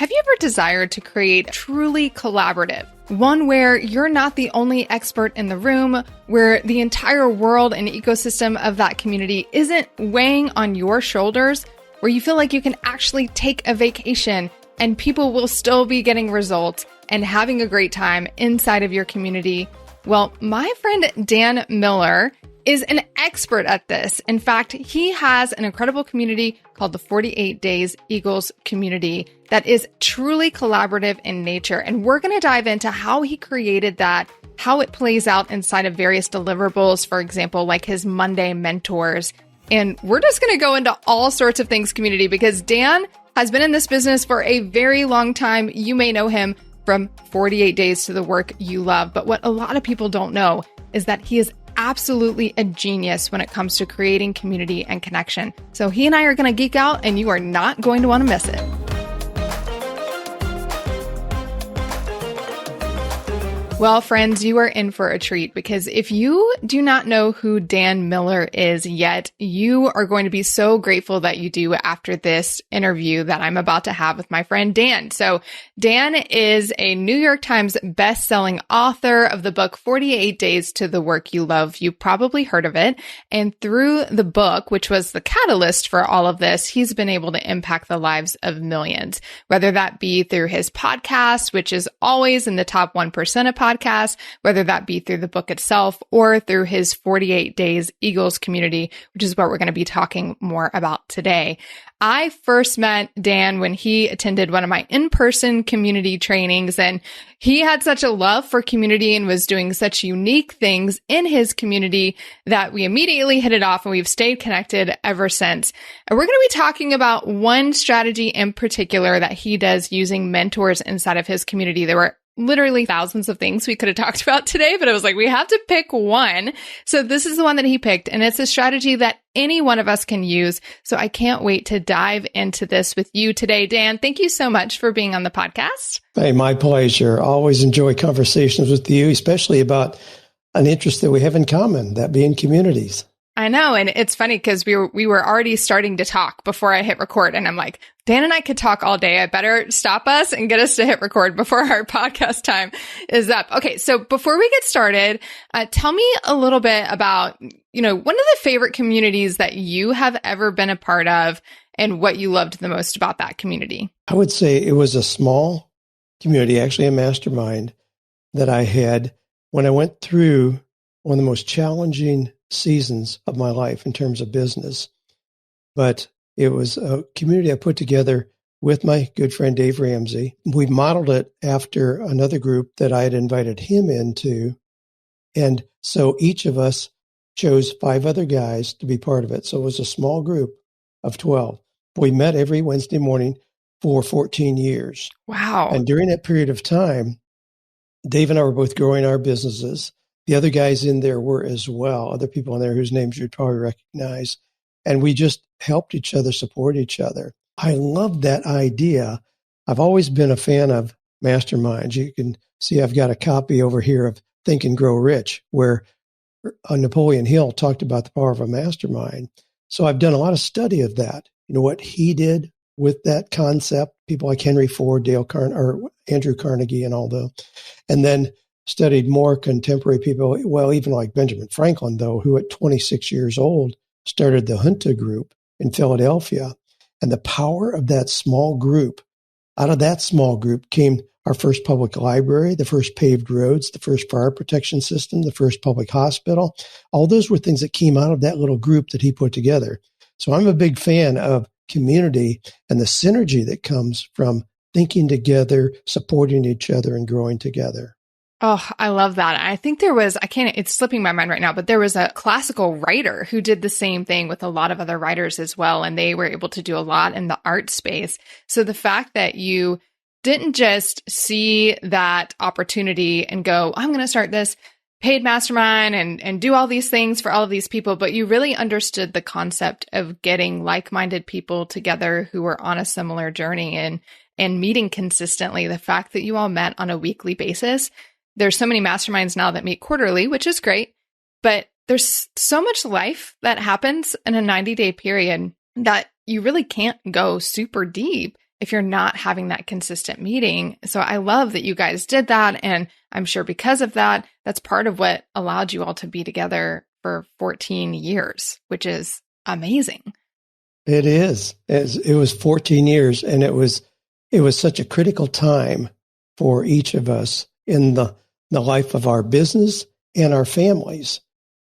Have you ever desired to create truly collaborative, one where you're not the only expert in the room, where the entire world and ecosystem of that community isn't weighing on your shoulders, where you feel like you can actually take a vacation and people will still be getting results and having a great time inside of your community? Well, my friend Dan Miller is an expert at this. In fact, he has an incredible community called the 48 Days Eagles community that is truly collaborative in nature. And we're going to dive into how he created that, how it plays out inside of various deliverables, for example, like his Monday mentors. And we're just going to go into all sorts of things community because Dan has been in this business for a very long time. You may know him from 48 Days to the Work You Love. But what a lot of people don't know is that he is absolutely a genius when it comes to creating community and connection. So he and I are going to geek out and you are not going to want to miss it. Well, friends, you are in for a treat because if you do not know who Dan Miller is yet, you are going to be so grateful that you do after this interview that I'm about to have with my friend Dan. So Dan is a New York Times best-selling author of the book 48 Days to the Work You Love. You've probably heard of it. And through the book, which was the catalyst for all of this, he's been able to impact the lives of millions, whether that be through his podcast, which is always in the top 1% of podcasts, whether that be through the book itself or through his 48 Days Eagles community, which is what we're going to be talking more about today. I first met Dan when he attended one of my in-person community trainings, and he had such a love for community and was doing such unique things in his community that we immediately hit it off and we've stayed connected ever since. And we're going to be talking about one strategy in particular that he does using mentors inside of his community. There were literally thousands of things we could have talked about today, but it was like, we have to pick one. So this is the one that he picked, and it's a strategy that any one of us can use. So I can't wait to dive into this with you today. Dan, thank you so much for being on the podcast. Hey, my pleasure. Always enjoy conversations with you, especially about an interest that we have in common, that being communities. I know. And it's funny because we were already starting to talk before I hit record. And I'm like, Dan and I could talk all day. I better stop us and get us to hit record before our podcast time is up. Okay. So before we get started, tell me a little bit about, one of the favorite communities that you have ever been a part of and what you loved the most about that community. I would say it was a small community, actually a mastermind that I had when I went through one of the most challenging seasons of my life in terms of business. But it was a community I put together with my good friend Dave Ramsey. We modeled it after another group that I had invited him into. And so each of us chose 5 other guys to be part of it. So it was a small group of 12. We met every Wednesday morning for 14 years. Wow. And during that period of time, Dave and I were both growing our businesses. The other guys in there were as well, other people in there whose names you'd probably recognize. And we just helped each other, support each other. I love that idea. I've always been a fan of masterminds. You can see I've got a copy over here of Think and Grow Rich, where Napoleon Hill talked about the power of a mastermind. So I've done a lot of study of that. What he did with that concept, people like Henry Ford, Andrew Carnegie and all those. And then studied more contemporary people, well, even like Benjamin Franklin, though, who at 26 years old started the Junta Group in Philadelphia. And the power of that small group, out of that small group came our first public library, the first paved roads, the first fire protection system, the first public hospital. All those were things that came out of that little group that he put together. So I'm a big fan of community and the synergy that comes from thinking together, supporting each other, and growing together. Oh, I love that. I think it's slipping my mind right now, but there was a classical writer who did the same thing with a lot of other writers as well. And they were able to do a lot in the art space. So the fact that you didn't just see that opportunity and go, I'm going to start this paid mastermind and do all these things for all of these people, but you really understood the concept of getting like-minded people together who were on a similar journey and meeting consistently. The fact that you all met on a weekly basis. There's so many masterminds now that meet quarterly, which is great, but there's so much life that happens in a 90-day period that you really can't go super deep if you're not having that consistent meeting. So I love that you guys did that. And I'm sure because of that, that's part of what allowed you all to be together for 14 years, which is amazing. It is. It was 14 years, and it was such a critical time for each of us in the life of our business and our families,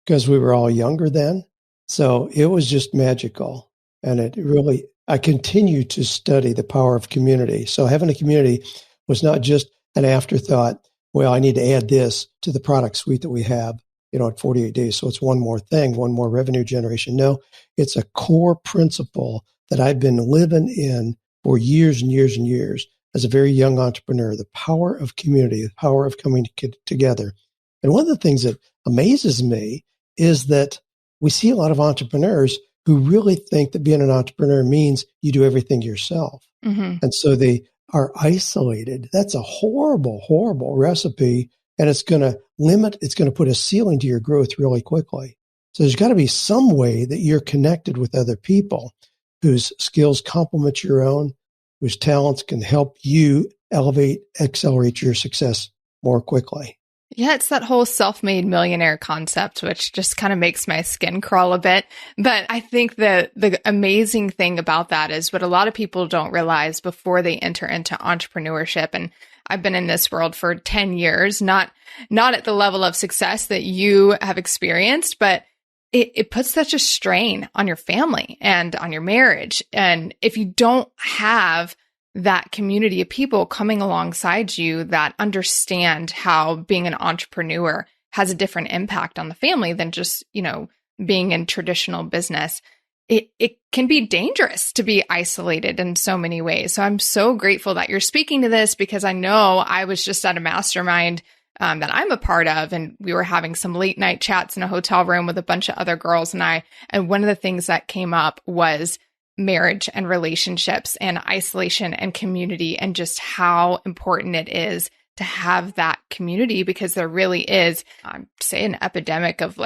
because we were all younger then. So it was just magical. And I continue to study the power of community. So having a community was not just an afterthought. Well, I need to add this to the product suite that we have, at 48 days. So it's one more thing, one more revenue generation. No, it's a core principle that I've been living in for years and years and years as a very young entrepreneur, the power of community, the power of coming together. And one of the things that amazes me is that we see a lot of entrepreneurs who really think that being an entrepreneur means you do everything yourself. Mm-hmm. And so they are isolated. That's a horrible, horrible recipe. And it's going to put a ceiling to your growth really quickly. So there's got to be some way that you're connected with other people whose skills complement your own, whose talents can help you accelerate your success more quickly. Yeah, it's that whole self-made millionaire concept, which just kind of makes my skin crawl a bit. But I think that the amazing thing about that is what a lot of people don't realize before they enter into entrepreneurship. And I've been in this world for 10 years, not at the level of success that you have experienced, but it puts such a strain on your family and on your marriage. And if you don't have that community of people coming alongside you that understand how being an entrepreneur has a different impact on the family than just, being in traditional business, it can be dangerous to be isolated in so many ways. So I'm so grateful that you're speaking to this, because I know I was just at a mastermind that I'm a part of, and we were having some late night chats in a hotel room with a bunch of other girls and one of the things that came up was marriage and relationships and isolation and community, and just how important it is to have that community, because there really is, say, an epidemic of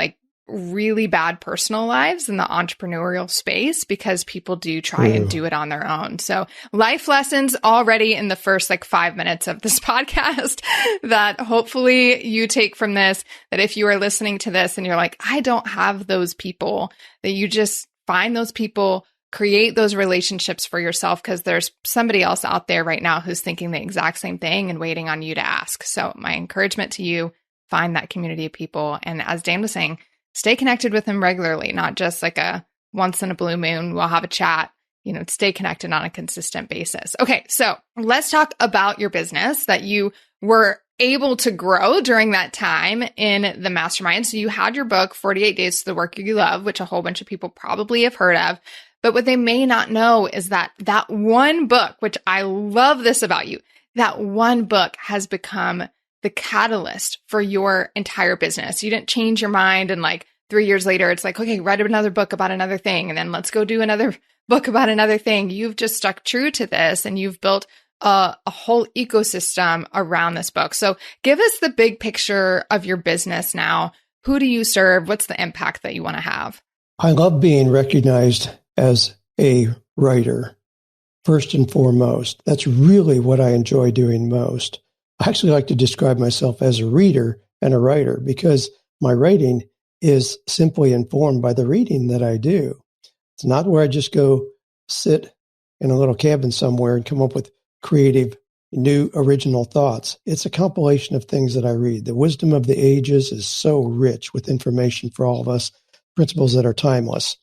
really bad personal lives in the entrepreneurial space, because people do try and do it on their own. So life lessons already in the first 5 minutes of this podcast that hopefully you take from this, that if you are listening to this and you're like, I don't have those people, that you just find those people, create those relationships for yourself, because there's somebody else out there right now who's thinking the exact same thing and waiting on you to ask. So my encouragement to you, find that community of people. And as Dan was saying, stay connected with them regularly, not just a once in a blue moon, we'll have a chat, stay connected on a consistent basis. Okay, so let's talk about your business that you were able to grow during that time in the mastermind. So you had your book, 48 Days to the Work You Love, which a whole bunch of people probably have heard of. But what they may not know is that one book, which I love this about you, that one book has become the catalyst for your entire business. You didn't change your mind and 3 years later, it's okay, write another book about another thing, and then let's go do another book about another thing. You've just stuck true to this, and you've built a whole ecosystem around this book. So give us the big picture of your business now. Who do you serve? What's the impact that you want to have? I love being recognized as a writer, first and foremost. That's really what I enjoy doing most. I actually like to describe myself as a reader and a writer, because my writing is simply informed by the reading that I do. It's not where I just go sit in a little cabin somewhere and come up with creative, new, original thoughts. It's a compilation of things that I read. The wisdom of the ages is so rich with information for all of us, principles that are timeless.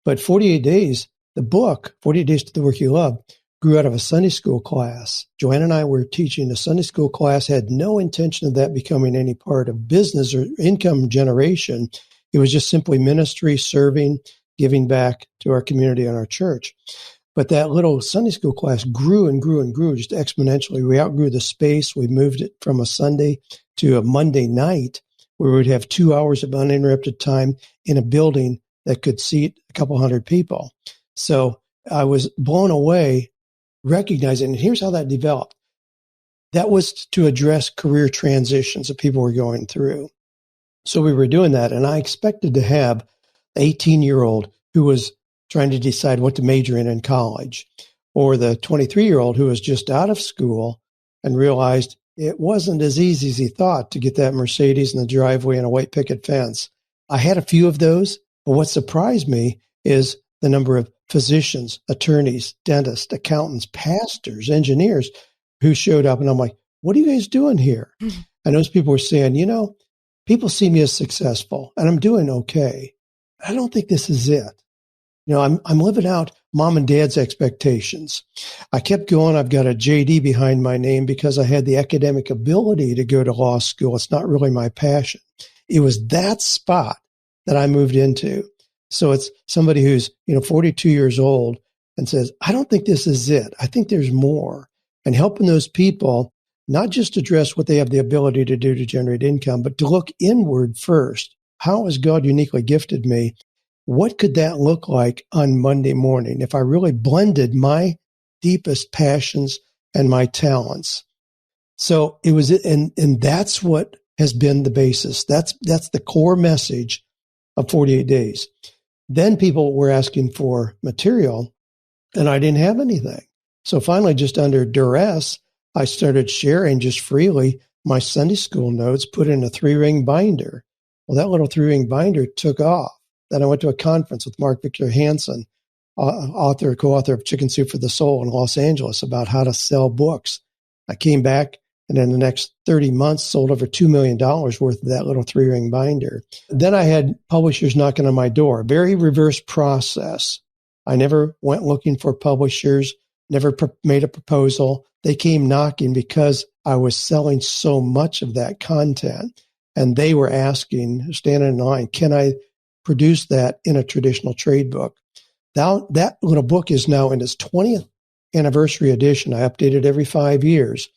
But 48 Days, the book, 48 Days to the Work You Love, grew out of a Sunday school class. Joanne and I were teaching a Sunday school class, had no intention of that becoming any part of business or income generation. It was just simply ministry, serving, giving back to our community and our church. But that little Sunday school class grew and grew and grew just exponentially. We outgrew the space. We moved it from a Sunday to a Monday night, where we would have 2 hours of uninterrupted time in a building that could seat a couple hundred people. So I was blown away recognizing, and here's how that developed. That was to address career transitions that people were going through. So we were doing that, and I expected to have an 18-year-old who was trying to decide what to major in college, or the 23-year-old who was just out of school and realized it wasn't as easy as he thought to get that Mercedes in the driveway and a white picket fence. I had a few of those, but what surprised me is the number of physicians, attorneys, dentists, accountants, pastors, engineers who showed up. And I'm like, what are you guys doing here? And those people were saying, people see me as successful and I'm doing okay. I don't think this is it. I'm living out mom and dad's expectations. I kept going. I've got a JD behind my name because I had the academic ability to go to law school. It's not really my passion. It was that spot that I moved into. So it's somebody who's, 42 years old and says, I don't think this is it. I think there's more. And helping those people not just address what they have the ability to do to generate income, but to look inward first. How has God uniquely gifted me? What could that look like on Monday morning if I really blended my deepest passions and my talents? So it was, and that's what has been the basis. That's the core message of 48 days. Then people were asking for material and I didn't have anything. So finally, just under duress, I started sharing just freely my Sunday school notes, put in a 3-ring binder. Well, that little 3-ring binder took off. Then I went to a conference with Mark Victor Hansen, co-author of Chicken Soup for the Soul in Los Angeles, about how to sell books. I came back and in the next 30 months sold over $2 million worth of that little 3-ring binder. Then I had publishers knocking on my door. Very reverse process. I never went looking for publishers, never made a proposal. They came knocking because I was selling so much of that content. And they were asking, standing in line, can I produce that in a traditional trade book? That little book is now in its 20th anniversary edition. I update it every 5 years.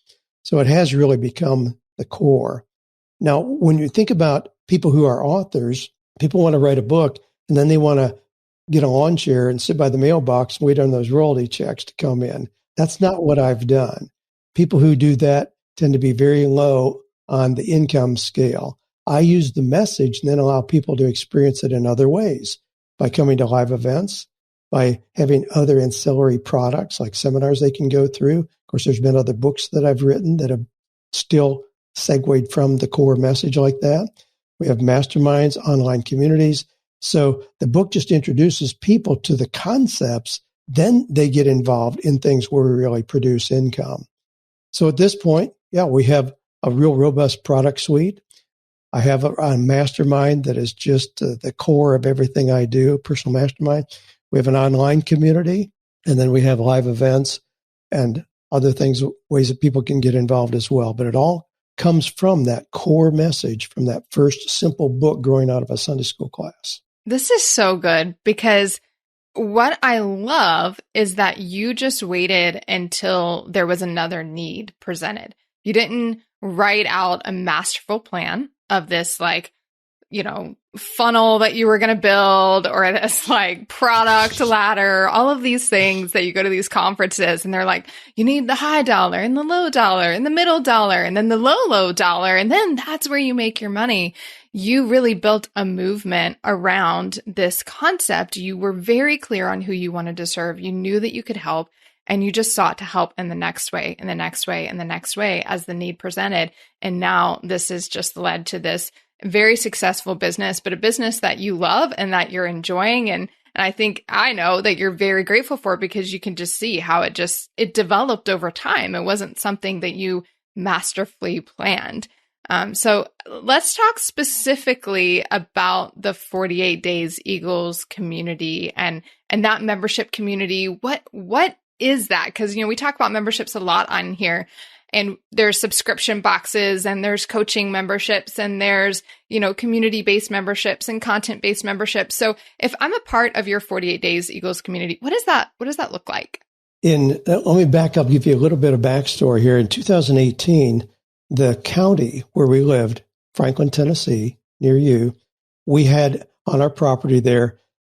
So it has really become the core. Now, when you think about people who are authors, people want to write a book and then they want to get a lawn chair and sit by the mailbox and wait on those royalty checks to come in. That's not what I've done. People who do that tend to be very low on the income scale. I use the message and then allow people to experience it in other ways by coming to live events, by having other ancillary products like seminars they can go through. Of course, there's been other books that I've written that have still segued from the core message like that. We have masterminds, online communities. So the book just introduces people to the concepts. Then they get involved in things where we really produce income. So at this point, we have a real robust product suite. I have a mastermind that is just the core of everything I do, personal mastermind. We have an online community, and then we have live events and other things, ways that people can get involved as well. But it all comes from that core message, from that first simple book growing out of a Sunday school class. This is so good because what I love is that you just waited until there was another need presented. You didn't write out a masterful plan of this funnel that you were going to build or this product ladder, all of these things that you go to these conferences and they're like, you need the high dollar and the low dollar and the middle dollar and then the low dollar. And then that's where you make your money. You really built a movement around this concept. You were very clear on who you wanted to serve. You knew that you could help. And you just sought to help in the next way, in the next way, in the next way as the need presented. And now this has just led to this very successful business, but a business that you love and that you're enjoying. And I know that you're very grateful for it because you can just see how it developed over time. It wasn't something that you masterfully planned. So let's talk specifically about the 48 Days Eagles community and that membership community. What is that? Because, we talk about memberships a lot on here, and there's subscription boxes and there's coaching memberships and there's, community-based memberships and content-based memberships. So if I'm a part of your 48 Days Eagles community, what does that look like? Let me back up, give you a little bit of backstory here. In 2018, the county where we lived, Franklin, Tennessee, near you, we had on our property there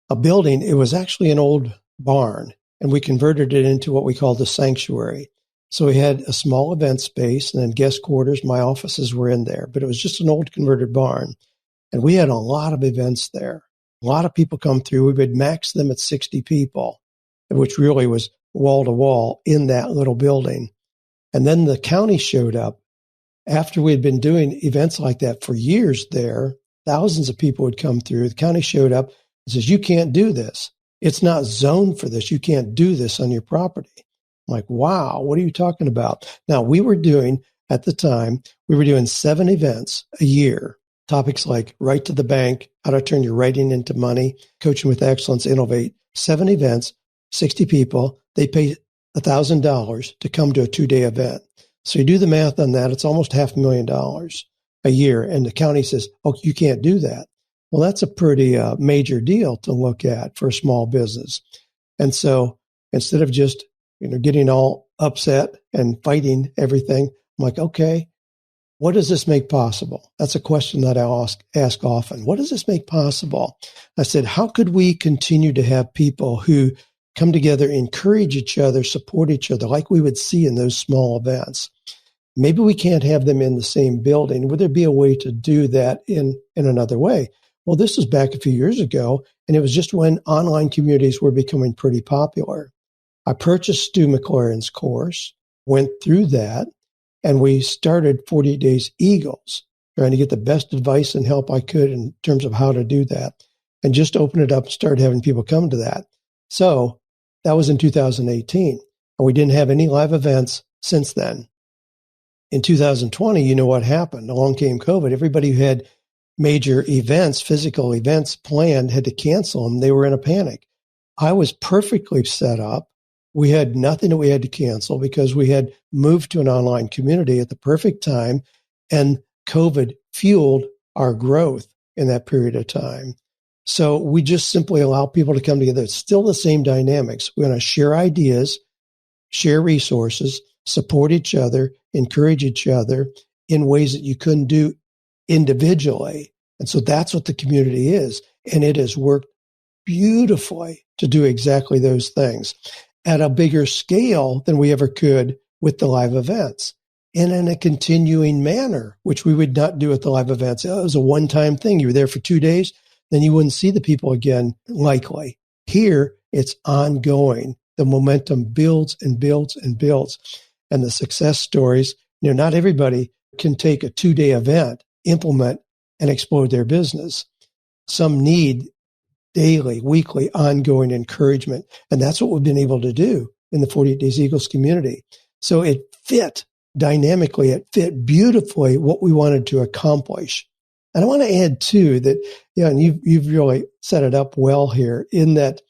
a building. It was actually an old barn, and we converted it into what we called the sanctuary. So we had a small event space and then guest quarters. My offices were in there, but it was just an old converted barn. And we had a lot of events there. A lot of people come through. We would max them at 60 people, which really was wall to wall in that little building. And then the county showed up after we had been doing events like that for years there. Thousands of people would come through. The county showed up and says, you can't do this. It's not zoned for this. You can't do this on your property. I'm like, wow, what are you talking about? Now, we were doing, at the time, we were doing 7 events a year. Topics like right to the bank, how to turn your writing into money, coaching with excellence, innovate. 7 events, 60 people. They pay $1,000 to come to a 2-day event. So you do the math on that. It's almost $500,000 a year. And the county says, oh, you can't do that. Well, that's a pretty major deal to look at for a small business. And so instead of just, getting all upset and fighting everything, I'm like, okay, what does this make possible? That's a question that I ask often. What does this make possible? I said, how could we continue to have people who come together, encourage each other, support each other like we would see in those small events? Maybe we can't have them in the same building. Would there be a way to do that in another way? Well, this was back a few years ago, and it was just when online communities were becoming pretty popular. I purchased Stu McLaren's course, went through that, and we started 48 Days Eagles, trying to get the best advice and help I could in terms of how to do that, and just opened it up and started having people come to that. So that was in 2018, and we didn't have any live events since then. In 2020, you know what happened? Along came COVID. Everybody who had major events, physical events planned, had to cancel them. They were in a panic. I was perfectly set up. We had nothing that we had to cancel because we had moved to an online community at the perfect time, and COVID fueled our growth in that period of time. So we just simply allow people to come together. It's still the same dynamics. We're going to share ideas, share resources, support each other, encourage each other in ways that you couldn't do individually. And so that's what the community is. And it has worked beautifully to do exactly those things at a bigger scale than we ever could with the live events, and in a continuing manner, which we would not do at the live events. It was a one-time thing. You were there for 2 days, then you wouldn't see the people again, likely. Here, it's ongoing. The momentum builds and builds and builds. And the success stories, not everybody can take a 2-day event, implement, and explode their business. Some need daily, weekly, ongoing encouragement. And that's what we've been able to do in the 48 Days Eagles community. So it fit dynamically, it fit beautifully what we wanted to accomplish. And I want to add too that, and you've really set it up well here in that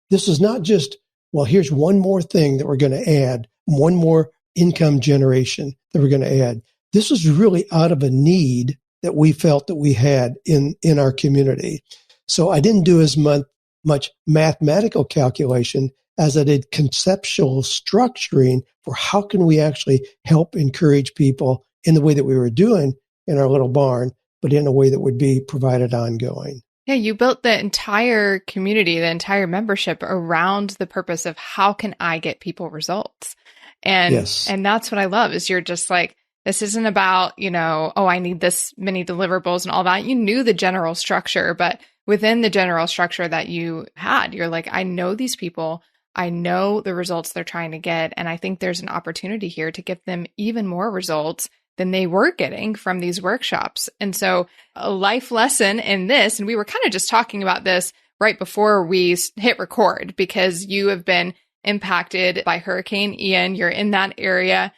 this is not just, well, here's one more thing that we're going to add, one more income generation that we're going to add. This was really out of a need that we felt that we had in our community. So I didn't do as much mathematical calculation as I did conceptual structuring for how can we actually help encourage people in the way that we were doing in our little barn, but in a way that would be provided ongoing. Yeah, you built the entire community, the entire membership around the purpose of how can I get people results? And yes. And that's what I love is you're just like, this isn't about, oh, I need this many deliverables and all that. You knew the general structure, but within the general structure that you had, you're like, I know these people. I know the results they're trying to get. And I think there's an opportunity here to give them even more results than they were getting from these workshops. And so a life lesson in this, and we were kind of just talking about this right before we hit record, because you have been impacted by Hurricane Ian. You're in that area.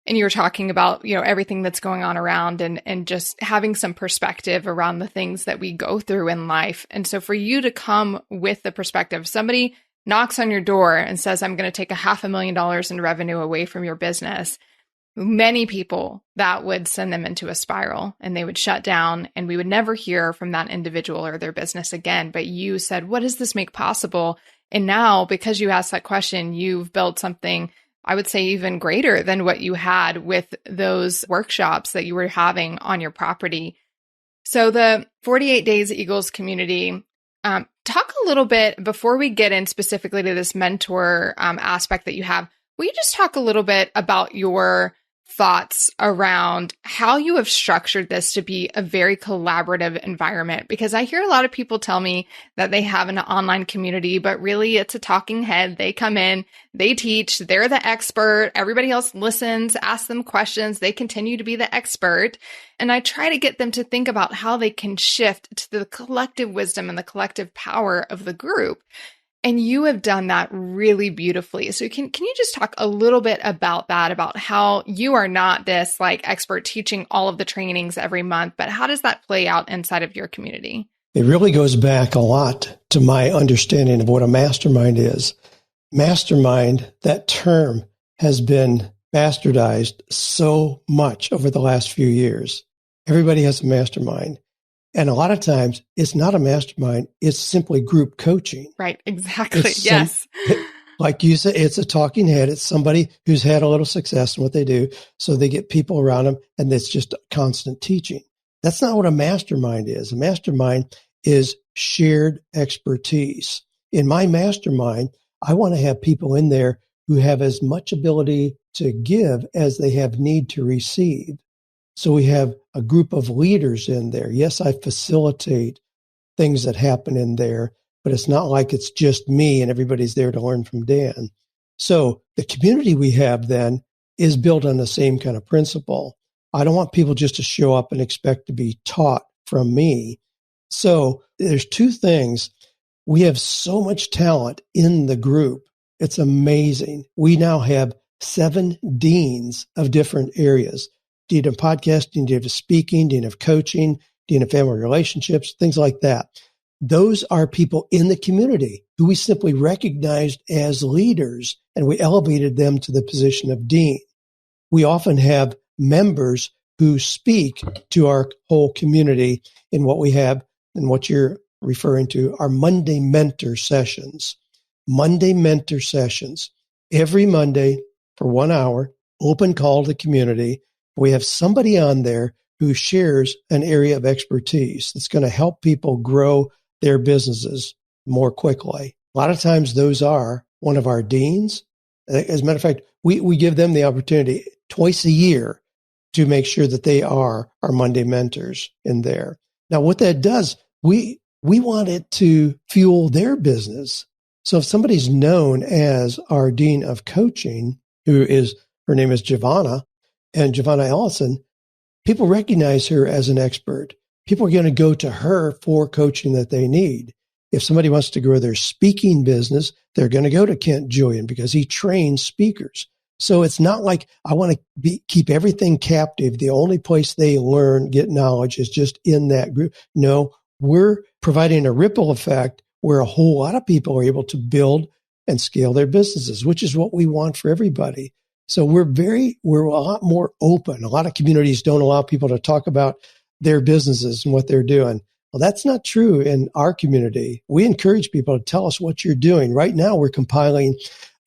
And you were talking about, everything that's going on around and just having some perspective around the things that we go through in life. And so for you to come with the perspective, somebody knocks on your door and says, I'm going to take $500,000 in revenue away from your business. Many people, that would send them into a spiral and they would shut down and we would never hear from that individual or their business again. But you said, what does this make possible? And now, because you asked that question, you've built something, I would say, even greater than what you had with those workshops that you were having on your property. So the 48 Days Eagles community, talk a little bit before we get in specifically to this mentor aspect that you have. Will you just talk a little bit about your thoughts around how you have structured this to be a very collaborative environment, because I hear a lot of people tell me that they have an online community, but really it's a talking head. They come in, they teach, they're the expert. Everybody else listens, asks them questions. They continue to be the expert. And I try to get them to think about how they can shift to the collective wisdom and the collective power of the group. And you have done that really beautifully. So can you just talk a little bit about that, about how you are not this like expert teaching all of the trainings every month, but how does that play out inside of your community? It really goes back a lot to my understanding of what a mastermind is. Mastermind, that term has been bastardized so much over the last few years. Everybody has a mastermind. And a lot of times it's not a mastermind. It's simply group coaching. Right. Exactly. Yes. Like you said, it's a talking head. It's somebody who's had a little success in what they do. So they get people around them and it's just constant teaching. That's not what a mastermind is. A mastermind is shared expertise. In my mastermind, I want to have people in there who have as much ability to give as they have need to receive. So we have a group of leaders in there. Yes, I facilitate things that happen in there, but it's not like it's just me and everybody's there to learn from Dan. So the community we have then is built on the same kind of principle. I don't want people just to show up and expect to be taught from me. So there's two things. We have so much talent in the group. It's amazing. We now have 7 deans of different areas. Dean of podcasting, dean of speaking, dean of coaching, dean of family relationships, things like that. Those are people in the community who we simply recognized as leaders, and we elevated them to the position of dean. We often have members who speak to our whole community in what we have, and what you're referring to are Monday mentor sessions. Monday mentor sessions. Every Monday for 1 hour, open call to the community. We have somebody on there who shares an area of expertise that's going to help people grow their businesses more quickly. A lot of times those are one of our deans. As a matter of fact, we give them the opportunity twice a year to make sure that they are our Monday mentors in there. Now, what that does, we want it to fuel their business. So if somebody's known as our dean of coaching, her name is Giovanna, and Giovanna Ellison, people recognize her as an expert. People are going to go to her for coaching that they need. If somebody wants to grow their speaking business, they're going to go to Kent Julian because he trains speakers. So it's not like I want to keep everything captive. The only place they learn, get knowledge is just in that group. No, we're providing a ripple effect where a whole lot of people are able to build and scale their businesses, which is what we want for everybody. So we're a lot more open. A lot of communities don't allow people to talk about their businesses and what they're doing. Well, that's not true in our community. We encourage people to tell us what you're doing. Right now, we're compiling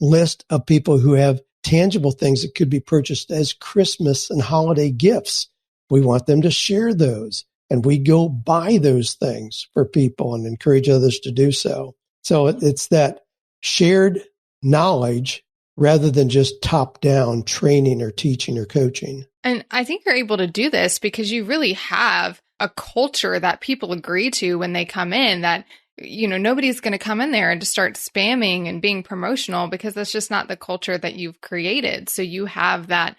a list of people who have tangible things that could be purchased as Christmas and holiday gifts. We want them to share those, and we go buy those things for people and encourage others to do so. So it's that shared knowledge rather than just top-down training or teaching or coaching. And I think you're able to do this because you really have a culture that people agree to when they come in, that, you know, nobody's going to come in there and just start spamming and being promotional, because that's just not the culture that you've created. So you have that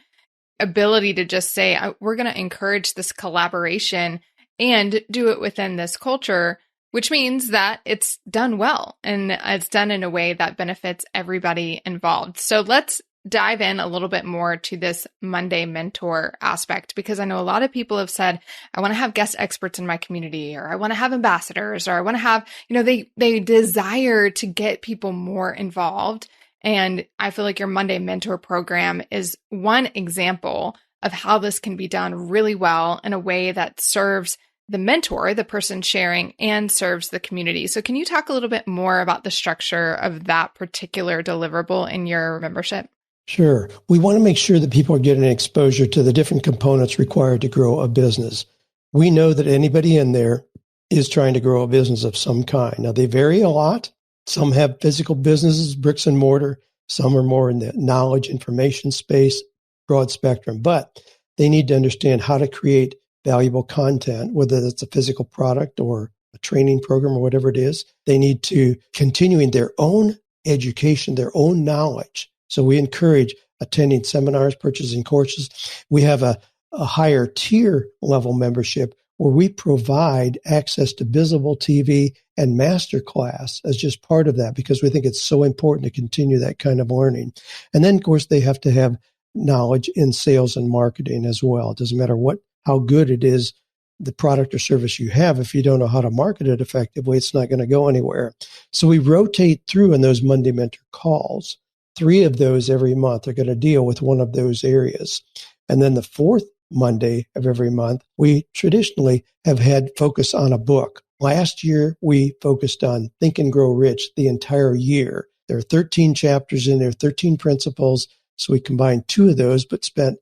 ability to just say, we're going to encourage this collaboration and do it within this culture, which means that it's done well and it's done in a way that benefits everybody involved. So let's dive in a little bit more to this Monday mentor aspect, because I know a lot of people have said, I want to have guest experts in my community, or I want to have ambassadors, or I want to have, you know, they desire to get people more involved. And I feel like your Monday mentor program is one example of how this can be done really well in a way that serves the mentor, the person sharing, and serves the community. So can you talk a little bit more about the structure of that particular deliverable in your membership? Sure. We want to make sure that people are getting exposure to the different components required to grow a business. We know that anybody in there is trying to grow a business of some kind. Now, they vary a lot. Some have physical businesses, bricks and mortar. Some are more in the knowledge information space. broad spectrum, but they need to understand how to create valuable content, whether it's a physical product or a training program or whatever it is. They need to continuing their own education, their own knowledge. So we encourage attending seminars, purchasing courses. We have a higher tier level membership where we provide access to visible TV and masterclass as just part of that, because we think it's so important to continue that kind of learning. And then, of course, they have to have knowledge in sales and marketing as well. It doesn't matter how good it is, the product or service you have. If you don't know how to market it effectively, it's not going to go anywhere. So we rotate through in those Monday Mentor calls. 3 of those every month are going to deal with one of those areas. And then the 4th Monday of every month, we traditionally have had focus on a book. Last year, we focused on Think and Grow Rich the entire year. There are 13 chapters in there, 13 principles. So we combined 2 of those, but spent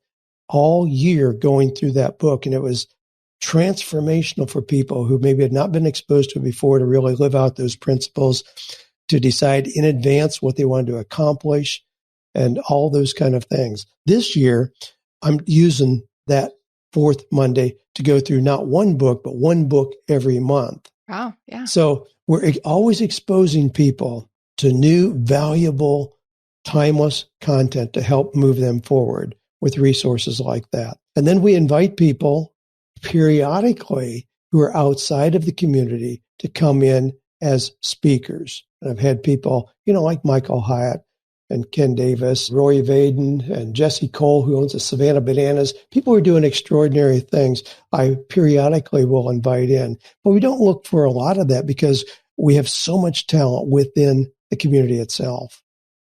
all year going through that book. And it was transformational for people who maybe had not been exposed to it before to really live out those principles, to decide in advance what they wanted to accomplish and all those kind of things. This year, I'm using that 4th Monday to go through not one book, but one book every month. Wow. Yeah. So we're always exposing people to new, valuable, timeless content to help move them forward with resources like that. And then we invite people periodically who are outside of the community to come in as speakers. And I've had people, like Michael Hyatt and Ken Davis, Roy Vaden, and Jesse Cole, who owns the Savannah Bananas. People who are doing extraordinary things, I periodically will invite in. But we don't look for a lot of that because we have so much talent within the community itself.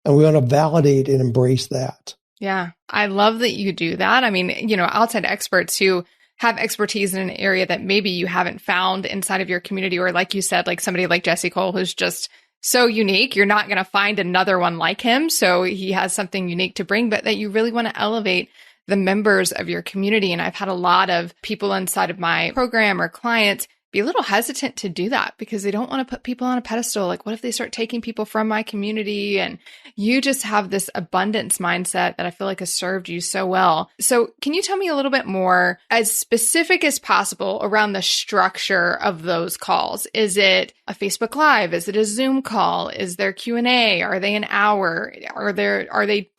And we want to validate and embrace that. Yeah. I love that you do that. I mean, outside experts who have expertise in an area that maybe you haven't found inside of your community, or like you said, like somebody like Jesse Cole, who's just so unique. You're not going to find another one like him. So he has something unique to bring, but that you really want to elevate the members of your community. And I've had a lot of people inside of my program or clients be a little hesitant to do that because they don't want to put people on a pedestal. Like, what if they start taking people from my community? And you just have this abundance mindset that I feel like has served you so well. So can you tell me a little bit more, as specific as possible, around the structure of those calls? Is it a Facebook Live? Is it a Zoom call? Is there Q&A? Are they an hour? Are they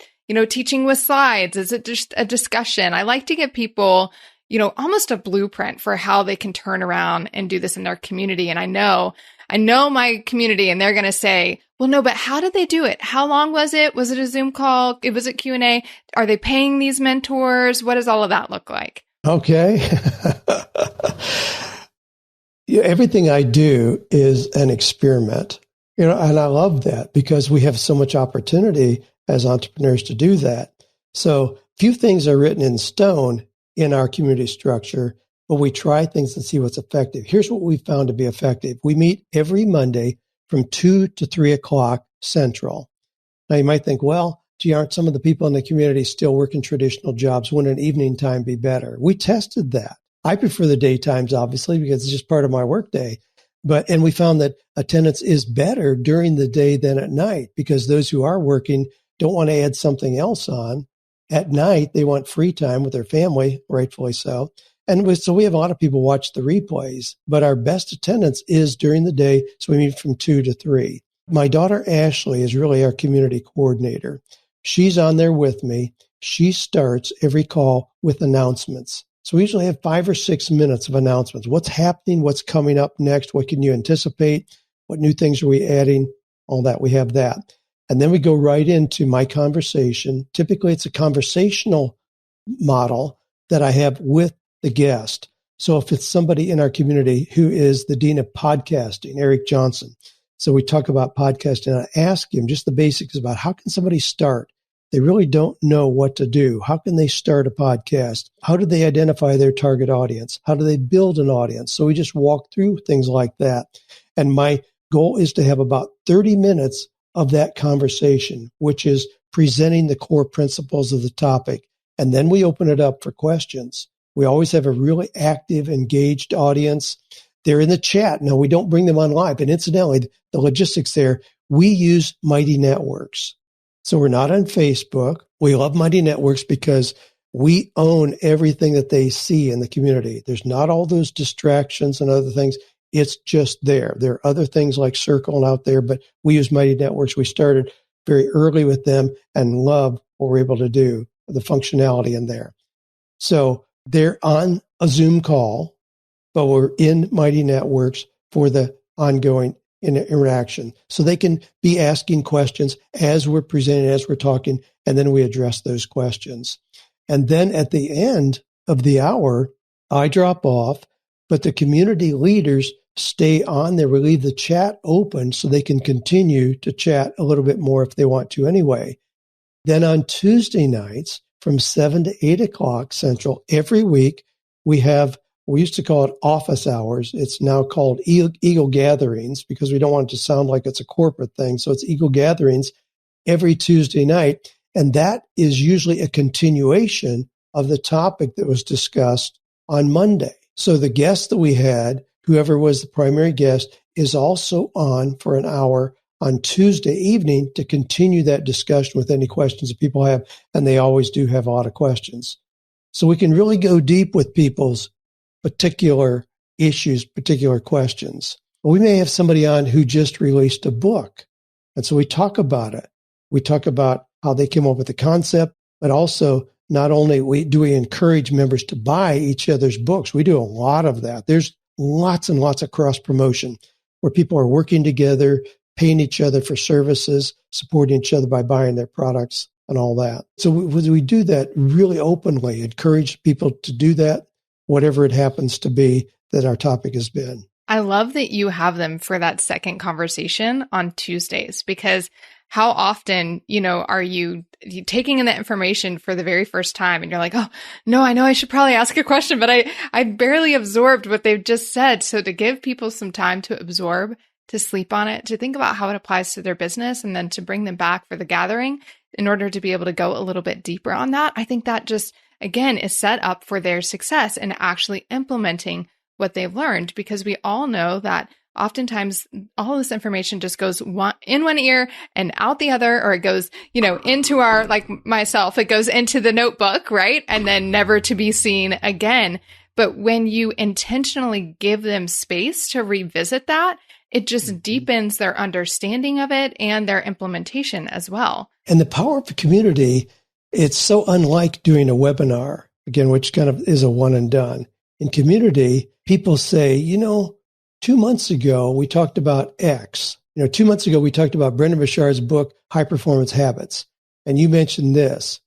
teaching with slides? Is it just a discussion? I like to give people almost a blueprint for how they can turn around and do this in their community. And I know my community, and they're going to say, well, no, but how did they do it? How long was it? Was it a Zoom call? Was it Q&A? Are they paying these mentors? What does all of that look like? Okay. Everything I do is an experiment, and I love that because we have so much opportunity as entrepreneurs to do that. So few things are written in stone in our community structure, but we try things and see what's effective. Here's what we found to be effective. We meet every Monday from 2 to 3 o'clock Central. Now you might think, well, gee, aren't some of the people in the community still working traditional jobs? Wouldn't an evening time be better? We tested that. I prefer the daytimes, obviously, because it's just part of my workday. And we found that attendance is better during the day than at night because those who are working don't want to add something else on. At night, they want free time with their family, rightfully so. And so we have a lot of people watch the replays, but our best attendance is during the day. So we meet from 2 to 3. My daughter, Ashley, is really our community coordinator. She's on there with me. She starts every call with announcements. So we usually have 5 or 6 minutes of announcements. What's happening? What's coming up next? What can you anticipate? What new things are we adding? All that. We have that. And then we go right into my conversation. Typically, it's a conversational model that I have with the guest. So if it's somebody in our community who is the Dean of Podcasting, Eric Johnson. So we talk about podcasting and I ask him just the basics about how can somebody start? They really don't know what to do. How can they start a podcast? How do they identify their target audience? How do they build an audience? So we just walk through things like that. And my goal is to have about 30 minutes of that conversation, which is presenting the core principles of the topic. And then we open it up for questions. We always have a really active, engaged audience. They're in the chat. No, we don't bring them on live. And incidentally, the logistics there, we use Mighty Networks. So we're not on Facebook. We love Mighty Networks because we own everything that they see in the community. There's not all those distractions and other things. It's just there. There are other things like Circle and out there, but we use Mighty Networks. We started very early with them and love what we're able to do, the functionality in there. So they're on a Zoom call, but we're in Mighty Networks for the ongoing interaction. So they can be asking questions as we're presenting, as we're talking, and then we address those questions. And then at the end of the hour, I drop off, but the community leaders stay on there. We leave the chat open so they can continue to chat a little bit more if they want to anyway. Then on Tuesday nights from 7 to 8 o'clock Central, every week, we used to call it office hours. It's now called Eagle Gatherings because we don't want it to sound like it's a corporate thing. So it's Eagle Gatherings every Tuesday night. And that is usually a continuation of the topic that was discussed on Monday. So the guest that we had, whoever was the primary guest, is also on for an hour on Tuesday evening to continue that discussion with any questions that people have. And they always do have a lot of questions. So we can really go deep with people's particular issues, particular questions. We may have somebody on who just released a book. And so we talk about it. We talk about how they came up with the concept, but also not only do we encourage members to buy each other's books, we do a lot of that. There's lots and lots of cross promotion where people are working together, paying each other for services, supporting each other by buying their products and all that. So we do that really openly, encourage people to do that, whatever it happens to be that our topic has been. I love that you have them for that second conversation on Tuesdays, because how often, are you taking in that information for the very first time and you're like, oh, no, I know I should probably ask a question, but I barely absorbed what they've just said. So to give people some time to absorb, to sleep on it, to think about how it applies to their business, and then to bring them back for the gathering in order to be able to go a little bit deeper on that, I think that just, again, is set up for their success in actually implementing what they've learned, because we all know that oftentimes all this information just goes in one ear and out the other, or it goes, into our, like myself, it goes into the notebook, right? And then never to be seen again. But when you intentionally give them space to revisit that, it just deepens their understanding of it and their implementation as well. And the power of the community, it's so unlike doing a webinar, again, which kind of is a one and done. In community, people say, 2 months ago, we talked about X. 2 months ago, we talked about Brendan Bashard's book, High Performance Habits. And you mentioned this.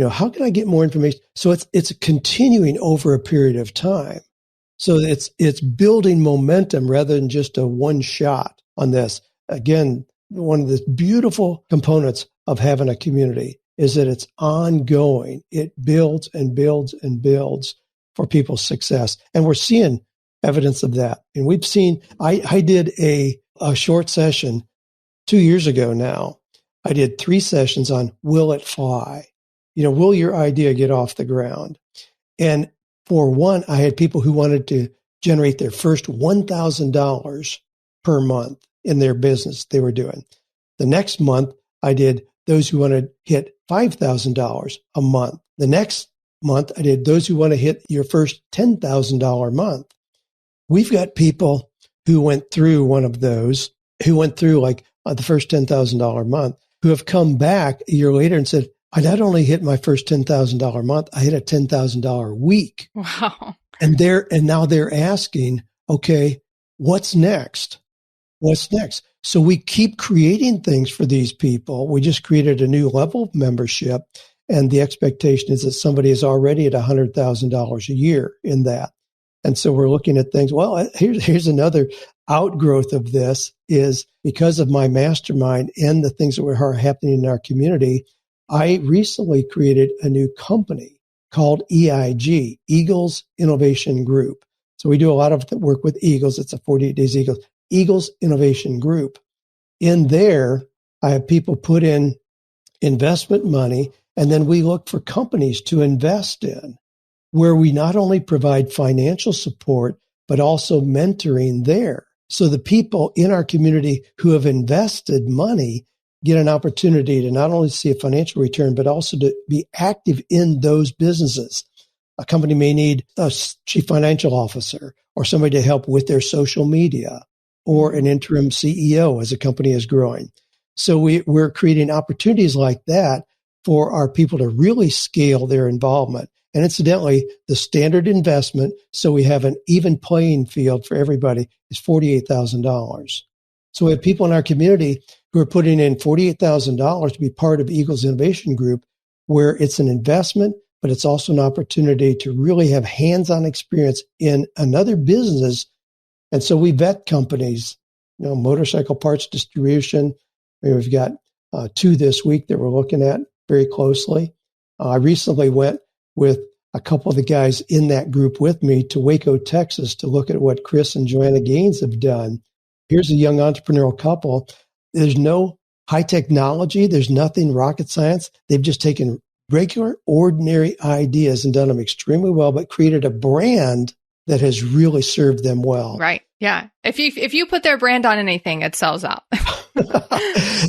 How can I get more information? So it's continuing over a period of time. So it's building momentum rather than just a one shot on this. Again, one of the beautiful components of having a community is that it's ongoing. It builds and builds and builds for people's success. And we're seeing evidence of that. And we've seen, I did a short session 2 years ago now. I did 3 sessions on will it fly? Will your idea get off the ground? And for one, I had people who wanted to generate their first $1,000 per month in their business they were doing. The next month, I did those who want to hit $5,000 a month. The next month, I did those who want to hit your first $10,000 month. We've got people who went through one of those, who went through like the first $10,000 month, who have come back a year later and said, I not only hit my first $10,000 month, I hit a $10,000 week. Wow. And now they're asking, okay, what's next? What's next? So we keep creating things for these people. We just created a new level of membership. And the expectation is that somebody is already at $100,000 a year in that. And so we're looking at things. Well, here's another outgrowth of this is because of my mastermind and the things that are happening in our community. I recently created a new company called EIG, Eagles Innovation Group. So we do a lot of work with Eagles. It's a 48 Days Eagles Innovation Group. In there, I have people put in investment money, and then we look for companies to invest in, where we not only provide financial support, but also mentoring there. So the people in our community who have invested money, get an opportunity to not only see a financial return, but also to be active in those businesses. A company may need a chief financial officer or somebody to help with their social media or an interim CEO as a company is growing. So we're creating opportunities like that for our people to really scale their involvement. And incidentally, the standard investment, so we have an even playing field for everybody, is $48,000. So we have people in our community who are putting in $48,000 to be part of Eagles Innovation Group, where it's an investment, but it's also an opportunity to really have hands-on experience in another business. And so we vet companies, motorcycle parts distribution. We've got 2 this week that we're looking at very closely. I recently went with a couple of the guys in that group with me to Waco, Texas, to look at what Chris and Joanna Gaines have done. Here's a young entrepreneurial couple. There's no high technology. There's nothing rocket science. They've just taken regular, ordinary ideas and done them extremely well, but created a brand that has really served them well. Right. Yeah. If you put their brand on anything, it sells out.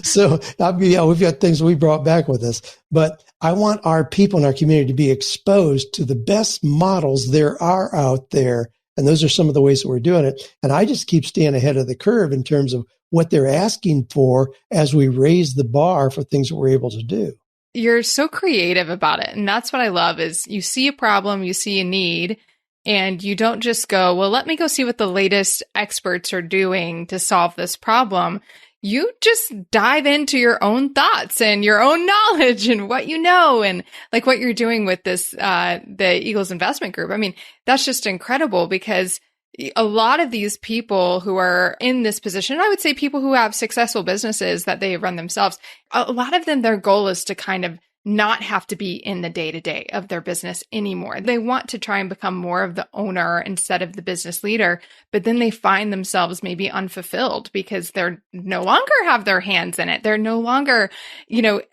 So we've got things we brought back with us, but I want our people in our community to be exposed to the best models there are out there. And those are some of the ways that we're doing it. And I just keep staying ahead of the curve in terms of what they're asking for as we raise the bar for things that we're able to do. You're so creative about it. And that's what I love is you see a problem, you see a need, and you don't just go, well, let me go see what the latest experts are doing to solve this problem. You just dive into your own thoughts and your own knowledge and what you know, and like what you're doing with this, the Eagles Investment Group. I mean, that's just incredible because a lot of these people who are in this position, I would say people who have successful businesses that they run themselves, a lot of them, their goal is to kind of not have to be in the day-to-day of their business anymore. They want to try and become more of the owner instead of the business leader, but then they find themselves maybe unfulfilled because they're no longer have their hands in it. They're no longer,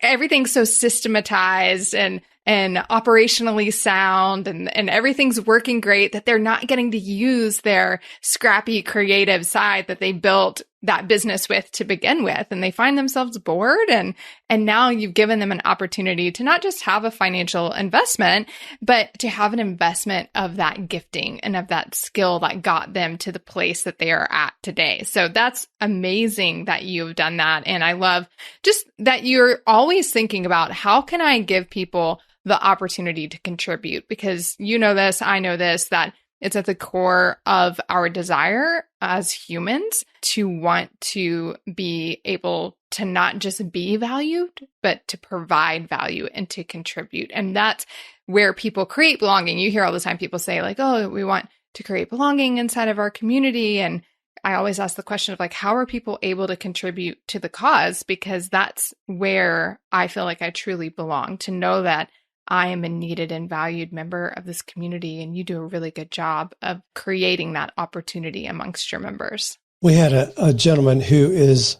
everything's so systematized and operationally sound and everything's working great that they're not getting to use their scrappy creative side that they built that business with to begin with. And they find themselves bored. And now you've given them an opportunity to not just have a financial investment, but to have an investment of that gifting and of that skill that got them to the place that they are at today. So that's amazing that you've done that. And I love just that you're always thinking about how can I give people the opportunity to contribute? Because you know this, I know this, that it's at the core of our desire as humans to want to be able to not just be valued, but to provide value and to contribute. And that's where people create belonging. You hear all the time people say like, oh, we want to create belonging inside of our community. And I always ask the question of like, how are people able to contribute to the cause? Because that's where I feel like I truly belong, to know that I am a needed and valued member of this community, and you do a really good job of creating that opportunity amongst your members. We had a gentleman who is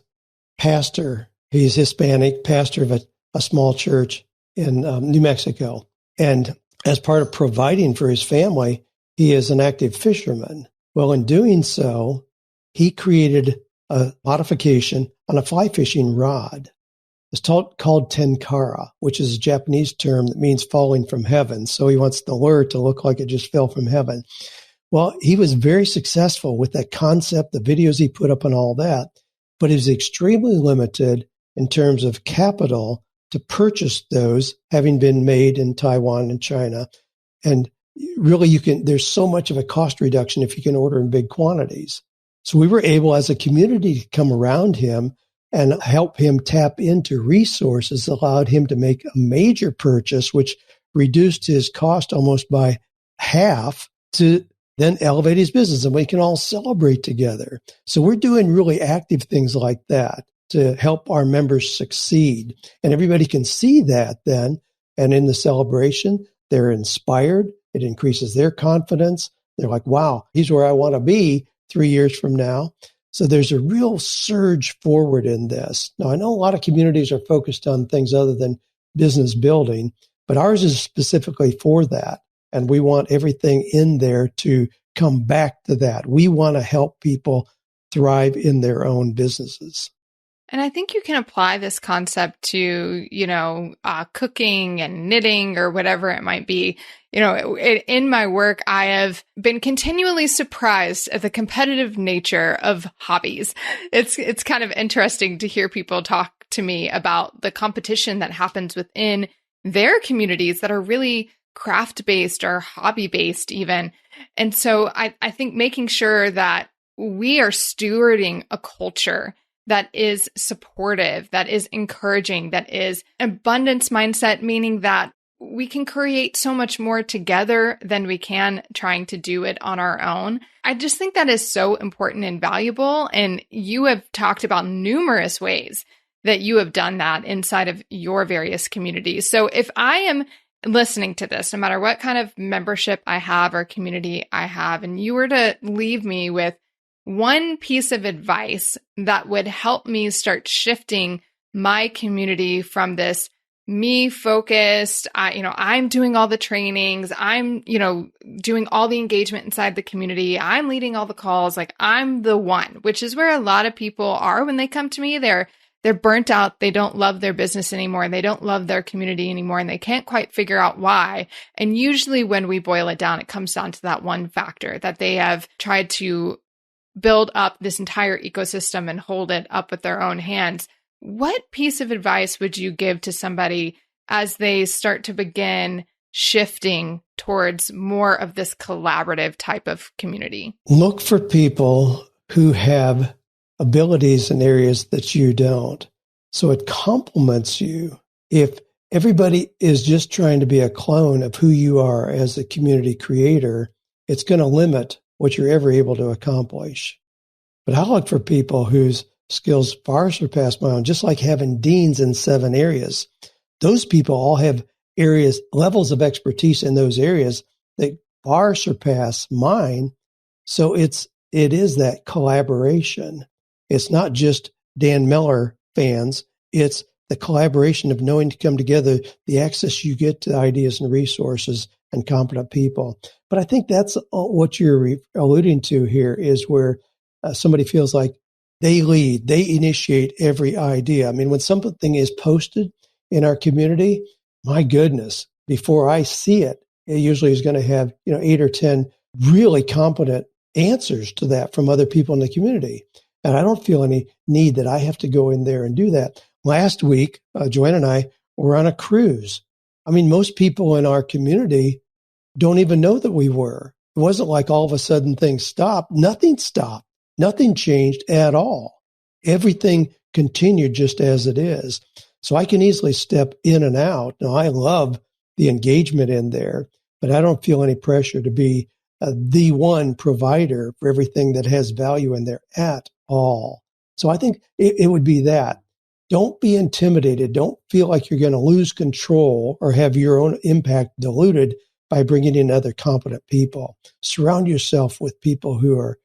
pastor. He's Hispanic, pastor of a small church in New Mexico. And as part of providing for his family, he is an active fisherman. Well, in doing so, he created a modification on a fly fishing rod. It's called tenkara, which is a Japanese term that means falling from heaven. So he wants the lure to look like it just fell from heaven. Well, he was very successful with that concept, the videos he put up and all that, but he was extremely limited in terms of capital to purchase those, having been made in Taiwan and China. And really, there's so much of a cost reduction if you can order in big quantities. So we were able as a community to come around him and help him tap into resources, allowed him to make a major purchase, which reduced his cost almost by half, to then elevate his business, and we can all celebrate together. So we're doing really active things like that to help our members succeed. And everybody can see that then. And in the celebration, they're inspired. It increases their confidence. They're like, wow, he's where I want to be 3 years from now. So there's a real surge forward in this. Now, I know a lot of communities are focused on things other than business building, but ours is specifically for that. And we want everything in there to come back to that. We want to help people thrive in their own businesses. And I think you can apply this concept to, cooking and knitting or whatever it might be. In my work, I have been continually surprised at the competitive nature of hobbies. It's kind of interesting to hear people talk to me about the competition that happens within their communities that are really craft-based or hobby-based even. And so I think making sure that we are stewarding a culture that is supportive, that is encouraging, that is abundance mindset, meaning that we can create so much more together than we can trying to do it on our own. I just think that is so important and valuable. And you have talked about numerous ways that you have done that inside of your various communities. So if I am listening to this, no matter what kind of membership I have or community I have, and you were to leave me with one piece of advice that would help me start shifting my community from this me focused, I'm doing all the trainings, I'm, doing all the engagement inside the community, I'm leading all the calls, like I'm the one, which is where a lot of people are when they come to me. They're burnt out. They don't love their business anymore. They don't love their community anymore, and they can't quite figure out why. And usually when we boil it down, it comes down to that one factor that they have tried to build up this entire ecosystem and hold it up with their own hands. What piece of advice would you give to somebody as they start to begin shifting towards more of this collaborative type of community? Look for people who have abilities in areas that you don't. So it complements you. If everybody is just trying to be a clone of who you are as a community creator, it's going to limit what you're ever able to accomplish. But I look for people whose skills far surpass my own, just like having deans in 7 areas. Those people all have levels of expertise in those areas that far surpass mine. So it is that collaboration. It's not just Dan Miller fans. It's the collaboration of knowing to come together, the access you get to ideas and resources and competent people. But I think that's what you're alluding to here is where somebody feels like they lead, they initiate every idea. I mean, when something is posted in our community, my goodness, before I see it, it usually is going to have 8 or 10 really competent answers to that from other people in the community. And I don't feel any need that I have to go in there and do that. Last week, Joanne and I were on a cruise. I mean, most people in our community don't even know that we were. It wasn't like all of a sudden things stopped. Nothing stopped. Nothing changed at all. Everything continued just as it is. So I can easily step in and out. Now, I love the engagement in there, but I don't feel any pressure to be the one provider for everything that has value in there at all. So I think it would be that. Don't be intimidated. Don't feel like you're going to lose control or have your own impact diluted by bringing in other competent people. Surround yourself with people who are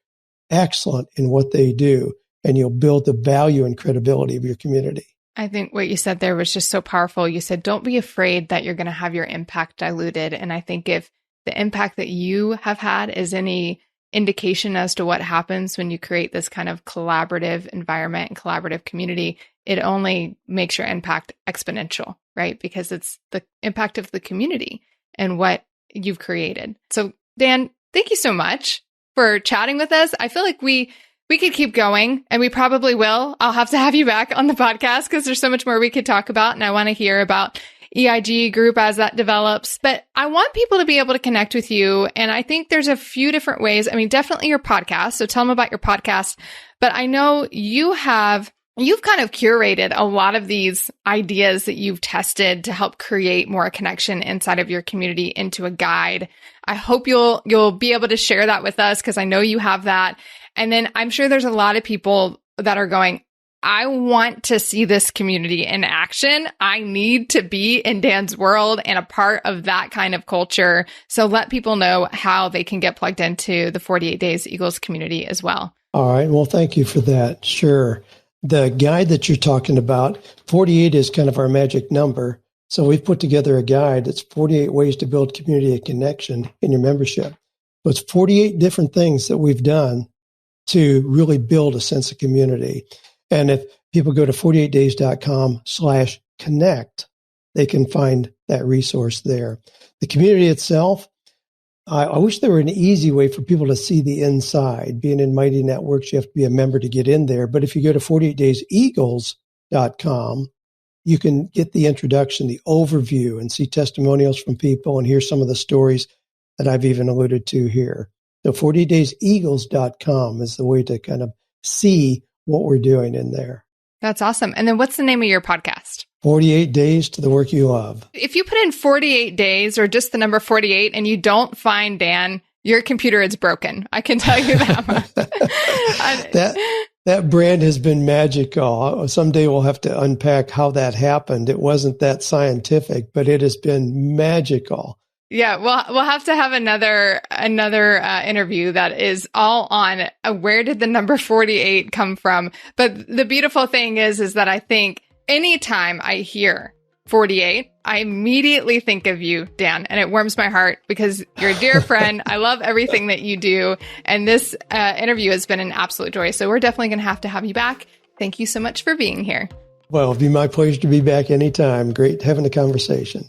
excellent in what they do, and you'll build the value and credibility of your community. I think what you said there was just so powerful. You said, don't be afraid that you're going to have your impact diluted. And I think if the impact that you have had is any indication as to what happens when you create this kind of collaborative environment and collaborative community, it only makes your impact exponential, right? Because it's the impact of the community and what you've created. So Dan, thank you so much for chatting with us. I feel like we could keep going, and we probably will. I'll have to have you back on the podcast because there's so much more we could talk about. And I want to hear about EIG group as that develops. But I want people to be able to connect with you. And I think there's a few different ways. I mean, definitely your podcast. So tell them about your podcast. But I know you've kind of curated a lot of these ideas that you've tested to help create more connection inside of your community into a guide. I hope you'll be able to share that with us because I know you have that. And then I'm sure there's a lot of people that are going, I want to see this community in action. I need to be in Dan's world and a part of that kind of culture. So let people know how they can get plugged into the 48 Days Eagles community as well. All right. Well, thank you for that. Sure. The guide that you're talking about, 48 is kind of our magic number. So we've put together a guide that's 48 ways to build community and connection in your membership. So it's 48 different things that we've done to really build a sense of community. And if people go to 48days.com/connect, they can find that resource there. The community itself, I wish there were an easy way for people to see the inside. Being in Mighty Networks, you have to be a member to get in there. But if you go to 48dayseagles.com, you can get the introduction, the overview, and see testimonials from people and hear some of the stories that I've even alluded to here. So 48dayseagles.com is the way to kind of see what we're doing in there. That's awesome. And then what's the name of your podcast? 48 Days to the Work You Love. If you put in 48 days or just the number 48 and you don't find Dan, your computer is broken. I can tell you that much. That brand has been magical. Someday we'll have to unpack how that happened. It wasn't that scientific, but it has been magical. Yeah, we'll have to have another interview that is all on where did the number 48 come from. But the beautiful thing is that I think anytime I hear 48, I immediately think of you, Dan, and it warms my heart because you're a dear friend. I love everything that you do. And this interview has been an absolute joy. So we're definitely going to have you back. Thank you so much for being here. Well, it'd be my pleasure to be back anytime. Great having a conversation.